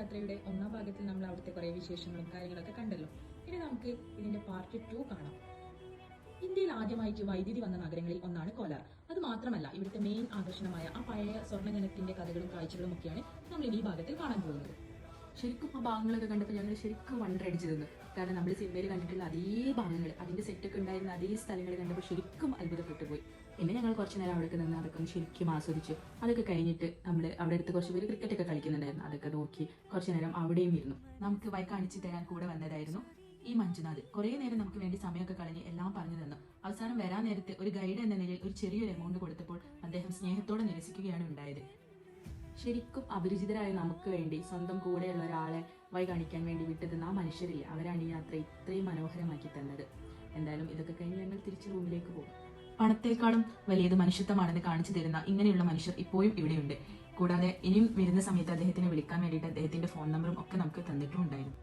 യാത്രയുടെ ഒന്നാം ഭാഗത്തിൽ നമ്മൾ അവിടുത്തെ കുറെ വിശേഷങ്ങളും കാര്യങ്ങളൊക്കെ കണ്ടല്ലോ. ഇനി നമുക്ക് ഇതിന്റെ പാർട്ട് 2 കാണാം. ഇന്ത്യയിൽ ആദ്യമായിട്ട് വൈദ്യുതി വന്ന നഗരങ്ങളിൽ ഒന്നാണ് കോലാർ. അത് മാത്രമല്ല ഇവിടുത്തെ മെയിൻ ആകർഷണമായ ആ പഴയ സ്വർണ്ണജനത്തിന്റെ കഥകളും കാഴ്ചകളും ഒക്കെയാണ് നമ്മൾ ഇനി ഈ ഭാഗത്തിൽ കാണാൻ പോകുന്നത്. ശരിക്കും ആ ഭാഗങ്ങളൊക്കെ കണ്ടപ്പോൾ ഞങ്ങൾ ശരിക്കും വണ്ടടിച്ചു തന്നു. കാരണം നമ്മൾ സിനിമയിൽ കണ്ടിട്ടുള്ള അതേ ഭാഗങ്ങൾ, അതിന്റെ സെറ്റൊക്കെ ഉണ്ടായിരുന്ന അതേ സ്ഥലങ്ങൾ കണ്ടപ്പോൾ ശരിക്കും അത്ഭുതപ്പെട്ടു പോയി. പിന്നെ ഞങ്ങൾ കുറച്ച് നേരം അവിടെ നിന്ന് അതൊക്കെ ശരിക്കും ആസ്വദിച്ചു. അതൊക്കെ കഴിഞ്ഞിട്ട് നമ്മൾ അവിടെ അടുത്ത് കുറച്ച് പേര് ക്രിക്കറ്റ് ഒക്കെ കളിക്കുന്നുണ്ടായിരുന്നു. അതൊക്കെ നോക്കി കുറച്ചു നേരം അവിടെയും ഇരുന്നു. നമുക്ക് വഴി കാണിച്ചു തരാൻ കൂടെ വന്നതായിരുന്നു ഈ മഞ്ജുനാഥ്. കുറെ നേരം നമുക്ക് വേണ്ടി സമയമൊക്കെ കളഞ്ഞ് എല്ലാം പറഞ്ഞു തന്നു. അവസാനം വരാൻ നേരത്തെ ഒരു ഗൈഡ് എന്ന നിലയിൽ ഒരു ചെറിയൊരു എമൗണ്ട് കൊടുത്തപ്പോൾ അദ്ദേഹം സ്നേഹത്തോടെ നിരസിക്കുകയാണ് ഉണ്ടായത്. ശരിക്കും അപരിചിതരായ നമുക്ക് വേണ്ടി സ്വന്തം കൂടെയുള്ള ഒരാളെ വഴി കാണിക്കാൻ വേണ്ടി വിട്ടത് ആ മനുഷ്യരില്ല. അവരാണ് ഈ യാത്ര ഇത്രയും മനോഹരമാക്കി തന്നത്. എന്തായാലും ഇതൊക്കെ കഴിഞ്ഞ് ഞങ്ങൾ തിരിച്ച് റൂമിലേക്ക് പോകും. പണത്തേക്കാളും വലിയത് മനുഷ്യത്വമാണെന്ന് കാണിച്ചു തരുന്ന ഇങ്ങനെയുള്ള മനുഷ്യർ ഇപ്പോഴും ഇവിടെയുണ്ട്. കൂടാതെ ഇനിയും വരുന്ന സമയത്ത് അദ്ദേഹത്തിനെ വിളിക്കാൻ വേണ്ടിയിട്ട് അദ്ദേഹത്തിന്റെ ഫോൺ നമ്പറും ഒക്കെ നമുക്ക് തന്നിട്ടും ഉണ്ടായിരുന്നു.